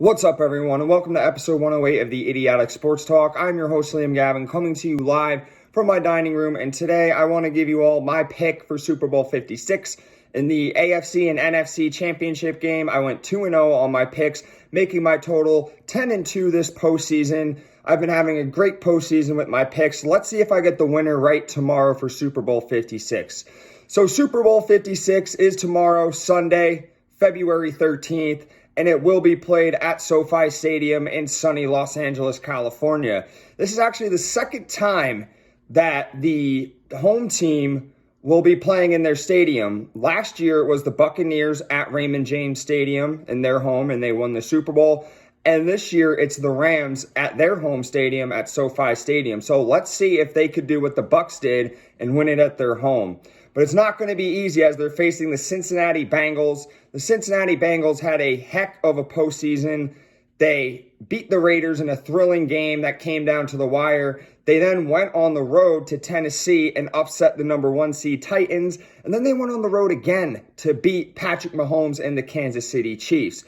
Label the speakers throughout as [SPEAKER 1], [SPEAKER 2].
[SPEAKER 1] What's up, everyone, and welcome to episode 108 of the Idiotic Sports Talk. I'm your host, Liam Gavin, coming to you live from my dining room, and today I want to give you all my pick for Super Bowl 56. In the AFC and NFC championship game, I went 2-0 on my picks, making my total 10-2 this postseason. I've been having a great postseason with my picks. Let's see if I get the winner right tomorrow for Super Bowl 56. So Super Bowl 56 is tomorrow, Sunday, February 13th. And it will be played at SoFi Stadium in sunny Los Angeles, California. This is actually the second time that the home team will be playing in their stadium. Last year, it was the Buccaneers at Raymond James Stadium in their home, and they won the Super Bowl. And this year, it's the Rams at their home stadium at SoFi Stadium. So let's see if they could do what the Bucs did and win it at their home. But it's not going to be easy as they're facing the Cincinnati Bengals. The Cincinnati Bengals had a heck of a postseason. They beat the Raiders in a thrilling game that came down to the wire. They then went on the road to Tennessee and upset the number 1 seed Titans. And then they went on the road again to beat Patrick Mahomes and the Kansas City Chiefs.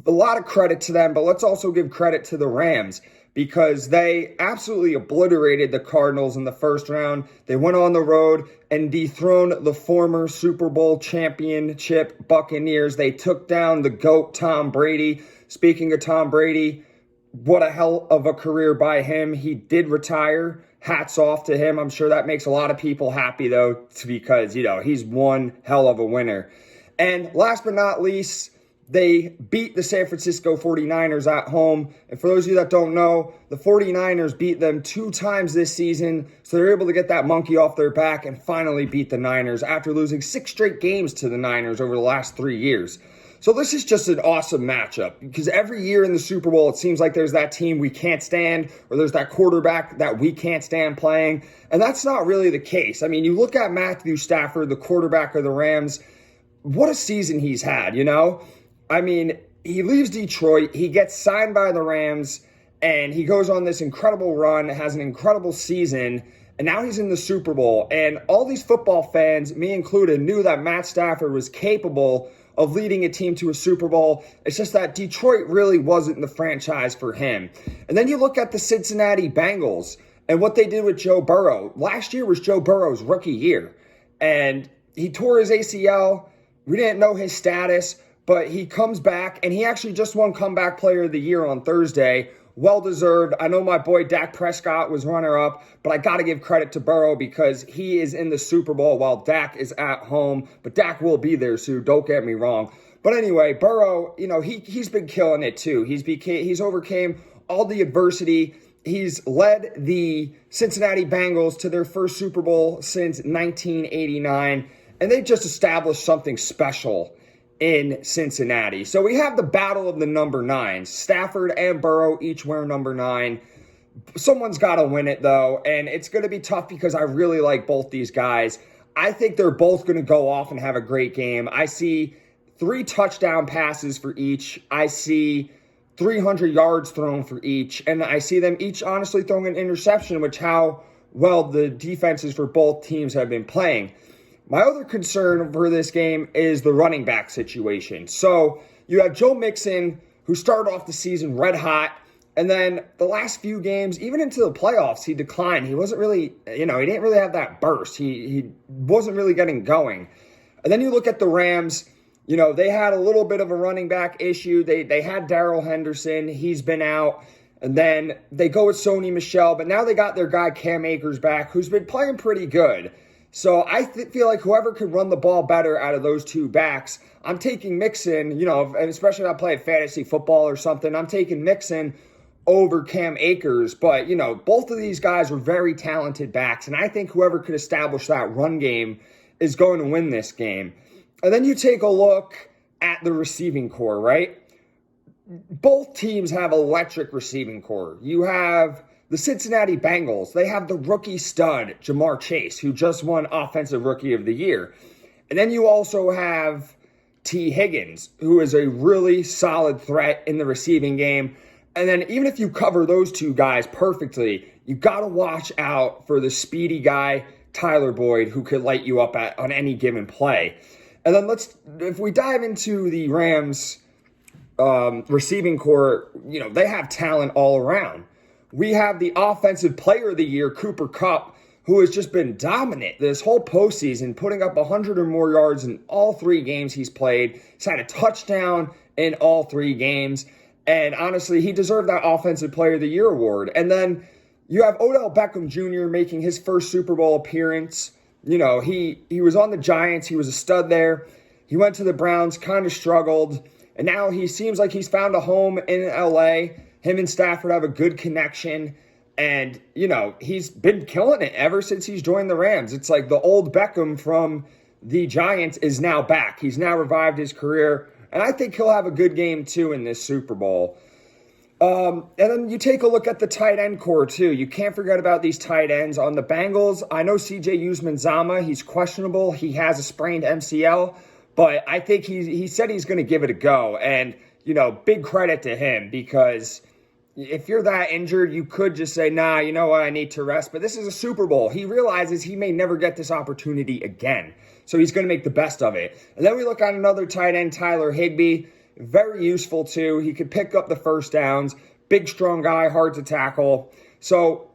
[SPEAKER 1] A lot of credit to them, but let's also give credit to the Rams, because they absolutely obliterated the Cardinals in the first round. They went on the road and dethroned the former Super Bowl championship Buccaneers. They took down the GOAT, Tom Brady. Speaking of Tom Brady, what a hell of a career by him. He did retire. Hats off to him. I'm sure that makes a lot of people happy, though, because, he's one hell of a winner. And last but not least, they beat the San Francisco 49ers at home. And for those of you that don't know, the 49ers beat them 2 times this season. So they're able to get that monkey off their back and finally beat the Niners after losing 6 straight games to the Niners over the last 3 years. So this is just an awesome matchup, because every year in the Super Bowl, it seems like there's that team we can't stand, or there's that quarterback that we can't stand playing. And that's not really the case. I mean, you look at Matthew Stafford, the quarterback of the Rams, what a season he's had, I mean, he leaves Detroit, he gets signed by the Rams, and he goes on this incredible run, has an incredible season, and now he's in the Super Bowl. And all these football fans, me included, knew that Matt Stafford was capable of leading a team to a Super Bowl. It's just that Detroit really wasn't the franchise for him. And then you look at the Cincinnati Bengals and what they did with Joe Burrow. Last year was Joe Burrow's rookie year, and he tore his ACL. We didn't know his status, but he comes back, and he actually just won Comeback Player of the Year on Thursday. Well-deserved. I know my boy Dak Prescott was runner-up, but I got to give credit to Burrow because he is in the Super Bowl while Dak is at home. But Dak will be there, so don't get me wrong. But anyway, Burrow, he's been killing it too. He's overcame all the adversity. He's led the Cincinnati Bengals to their first Super Bowl since 1989, and they've just established something special in Cincinnati. So we have the battle of the number 9s. Stafford and Burrow each wear number 9. Someone's got to win it, though, and it's going to be tough because I really like both these guys. I think they're both going to go off and have a great game. I see 3 touchdown passes for each. I see 300 yards thrown for each, and I see them each honestly throwing an interception, which how well the defenses for both teams have been playing. My other concern for this game is the running back situation. So you have Joe Mixon, who started off the season red hot, and then the last few games, even into the playoffs, he declined. He wasn't really, he didn't really have that burst. He wasn't really getting going. And then you look at the Rams, they had a little bit of a running back issue. They had Darrell Henderson. He's been out. And then they go with Sony Michel, but now they got their guy Cam Akers back, who's been playing pretty good. So I feel like whoever could run the ball better out of those 2 backs, I'm taking Mixon, especially if I play fantasy football or something, I'm taking Mixon over Cam Akers. But, both of these guys are very talented backs, and I think whoever could establish that run game is going to win this game. And then you take a look at the receiving core, right? Both teams have electric receiving core. You have the Cincinnati Bengals, they have the rookie stud, Jamar Chase, who just won Offensive Rookie of the Year. And then you also have T. Higgins, who is a really solid threat in the receiving game. And then even if you cover those 2 guys perfectly, you got to watch out for the speedy guy, Tyler Boyd, who could light you up on any given play. And then if we dive into the Rams, receiving core, they have talent all around. We have the offensive player of the year, Cooper Kupp, who has just been dominant this whole postseason, putting up 100 or more yards in all 3 games he's played. He's had a touchdown in all 3 games. And honestly, he deserved that Offensive Player of the Year award. And then you have Odell Beckham Jr. making his first Super Bowl appearance. He was on the Giants. He was a stud there. He went to the Browns, kind of struggled. And now he seems like he's found a home in LA. Him and Stafford have a good connection. And, he's been killing it ever since he's joined the Rams. It's like the old Beckham from the Giants is now back. He's now revived his career. And I think he'll have a good game, too, in this Super Bowl. And then you take a look at the tight end core, too. You can't forget about these tight ends. On the Bengals, I know C.J. Uzman-Zama, he's questionable. He has a sprained MCL. But I think he said he's going to give it a go. And, big credit to him because if you're that injured, you could just say, nah, you know what, I need to rest. But this is a Super Bowl. He realizes he may never get this opportunity again. So he's going to make the best of it. And then we look at another tight end, Tyler Higbee. Very useful, too. He could pick up the first downs. Big, strong guy, hard to tackle. So,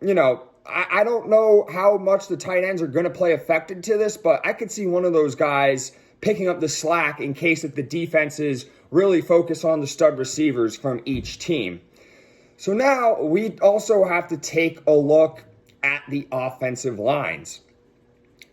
[SPEAKER 1] I don't know how much the tight ends are going to play affected to this, but I could see one of those guys picking up the slack in case if the defenses really focus on the stud receivers from each team. So now we also have to take a look at the offensive lines.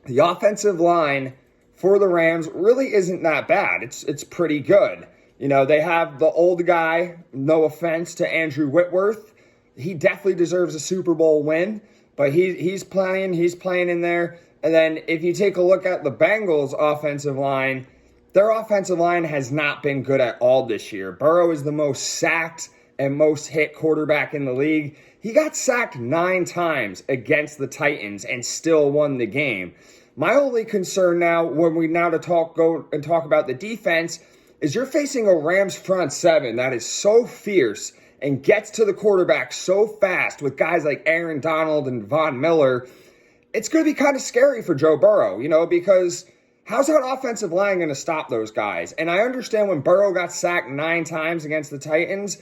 [SPEAKER 1] The offensive line for the Rams really isn't that bad. It's pretty good. They have the old guy, no offense to Andrew Whitworth. He definitely deserves a Super Bowl win, but he's playing in there. And then if you take a look at the Bengals offensive line, their offensive line has not been good at all this year. Burrow is the most sacked and most hit quarterback in the league. He got sacked 9 times against the Titans and still won the game. My only concern now, when we now go and talk about the defense, is you're facing a Rams front 7 that is so fierce and gets to the quarterback so fast with guys like Aaron Donald and Von Miller. It's going to be kind of scary for Joe Burrow, because how's that offensive line going to stop those guys? And I understand when Burrow got sacked 9 times against the Titans,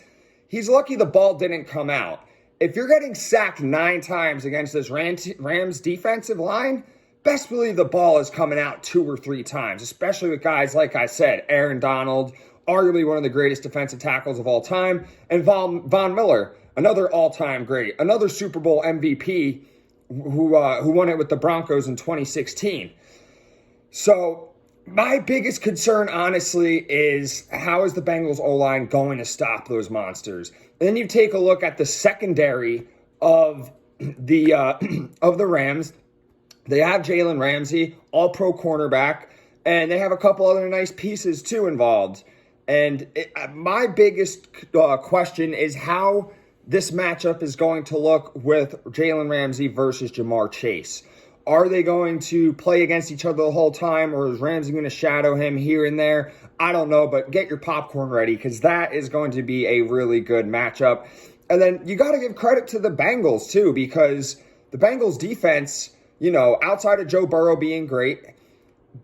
[SPEAKER 1] he's lucky the ball didn't come out. If you're getting sacked 9 times against this Rams defensive line, best believe the ball is coming out 2 or 3 times, especially with guys, like I said, Aaron Donald, arguably one of the greatest defensive tackles of all time, and Von Miller, another all-time great, another Super Bowl MVP who won it with the Broncos in 2016. So my biggest concern, honestly, is how is the Bengals O-line going to stop those monsters? And then you take a look at the secondary of the Rams. They have Jalen Ramsey, all-pro cornerback, and they have a couple other nice pieces, too, involved. And my biggest question is how this matchup is going to look with Jalen Ramsey versus Jamar Chase. Are they going to play against each other the whole time, or is Ramsey going to shadow him here and there? I don't know, but get your popcorn ready because that is going to be a really good matchup. And then you got to give credit to the Bengals, too, because the Bengals defense, outside of Joe Burrow being great,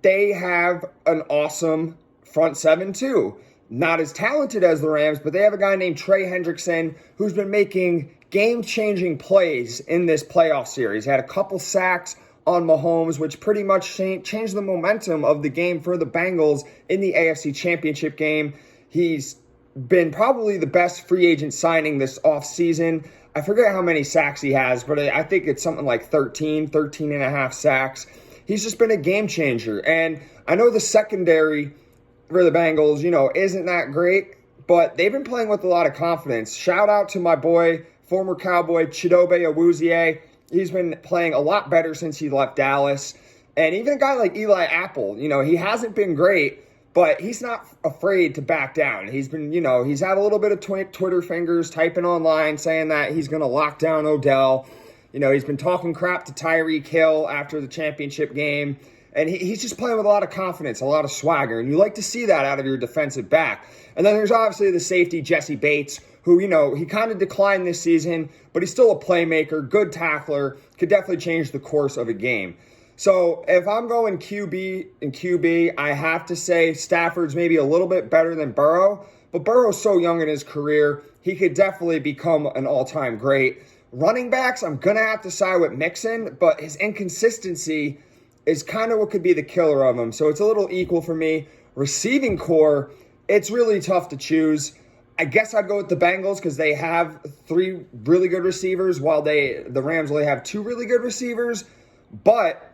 [SPEAKER 1] they have an awesome front 7, too. Not as talented as the Rams, but they have a guy named Trey Hendrickson who's been making game-changing plays in this playoff series. He had a couple sacks on Mahomes, which pretty much changed the momentum of the game for the Bengals in the AFC Championship game. He's been probably the best free agent signing this offseason. I forget how many sacks he has, but I think it's something like 13 and a half sacks. He's just been a game changer. And I know the secondary for the Bengals, isn't that great, but they've been playing with a lot of confidence. Shout out to my boy, former Cowboy Chidobe Awuzie. He's been playing a lot better since he left Dallas. And even a guy like Eli Apple, he hasn't been great, but he's not afraid to back down. He's been, he's had a little bit of Twitter fingers typing online saying that he's going to lock down Odell. He's been talking crap to Tyreek Hill after the championship game. And he's just playing with a lot of confidence, a lot of swagger. And you like to see that out of your defensive back. And then there's obviously the safety, Jesse Bates, who, he kind of declined this season, but he's still a playmaker, good tackler, could definitely change the course of a game. So if I'm going QB, I have to say Stafford's maybe a little bit better than Burrow, But Burrow's so young in his career, he could definitely become an all-time great. Running backs, I'm going to have to side with Mixon, but his inconsistency is kind of what could be the killer of him. So it's a little equal for me. Receiving core, it's really tough to choose. I guess I'd go with the Bengals because they have 3 really good receivers while the Rams only have 2 really good receivers. But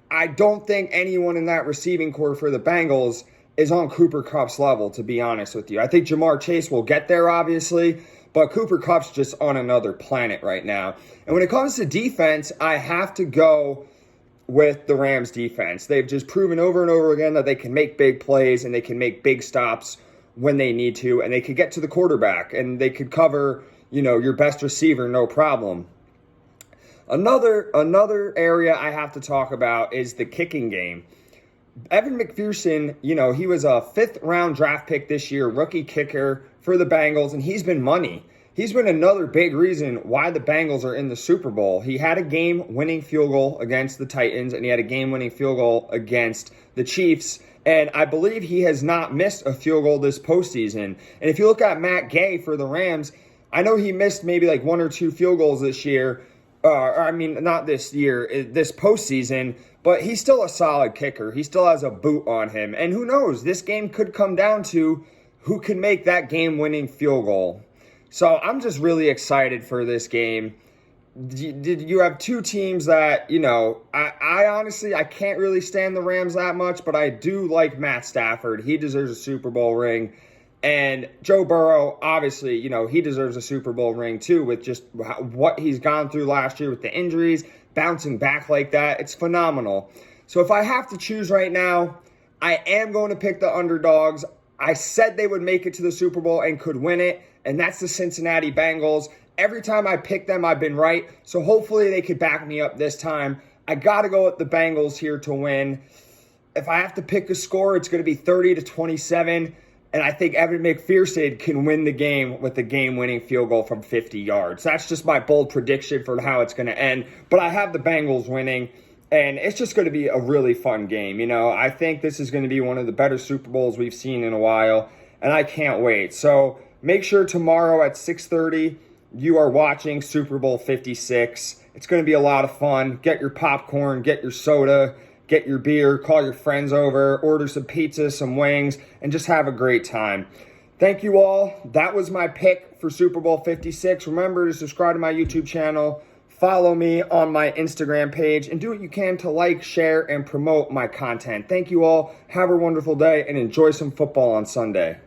[SPEAKER 1] I don't think anyone in that receiving core for the Bengals is on Cooper Kupp's level, to be honest with you. I think Jamar Chase will get there, obviously, but Cooper Kupp's just on another planet right now. And when it comes to defense, I have to go with the Rams defense. They've just proven over and over again that they can make big plays and they can make big stops when they need to, and they could get to the quarterback and they could cover, your best receiver, no problem. Another area I have to talk about is the kicking game. Evan McPherson, he was a 5th-round draft pick this year, rookie kicker for the Bengals, and he's been money. He's been another big reason why the Bengals are in the Super Bowl. He had a game-winning field goal against the Titans, and he had a game-winning field goal against the Chiefs. And I believe he has not missed a field goal this postseason. And if you look at Matt Gay for the Rams, I know he missed maybe like 1 or 2 field goals this year. Not this year, this postseason. But he's still a solid kicker. He still has a boot on him. And who knows, this game could come down to who can make that game-winning field goal. So I'm just really excited for this game. You have 2 teams that, I honestly, I can't really stand the Rams that much, but I do like Matt Stafford. He deserves a Super Bowl ring. And Joe Burrow, obviously, he deserves a Super Bowl ring too with just what he's gone through last year with the injuries, bouncing back like that. It's phenomenal. So if I have to choose right now, I am going to pick the underdogs. I said they would make it to the Super Bowl and could win it, and that's the Cincinnati Bengals. Every time I pick them, I've been right. So hopefully they could back me up this time. I got to go with the Bengals here to win. If I have to pick a score, it's going to be 30-27. And I think Evan McPherson can win the game with the game-winning field goal from 50 yards. That's just my bold prediction for how it's going to end. But I have the Bengals winning. And it's just going to be a really fun game. I think this is going to be one of the better Super Bowls we've seen in a while. And I can't wait. So make sure tomorrow at 6:30, you are watching Super Bowl 56. It's going to be a lot of fun. Get your popcorn, get your soda, get your beer, call your friends over, order some pizza, some wings, and just have a great time. Thank you all. That was my pick for Super Bowl 56. Remember to subscribe to my YouTube channel, follow me on my Instagram page, and do what you can to like, share, and promote my content. Thank you all. Have a wonderful day, and enjoy some football on Sunday.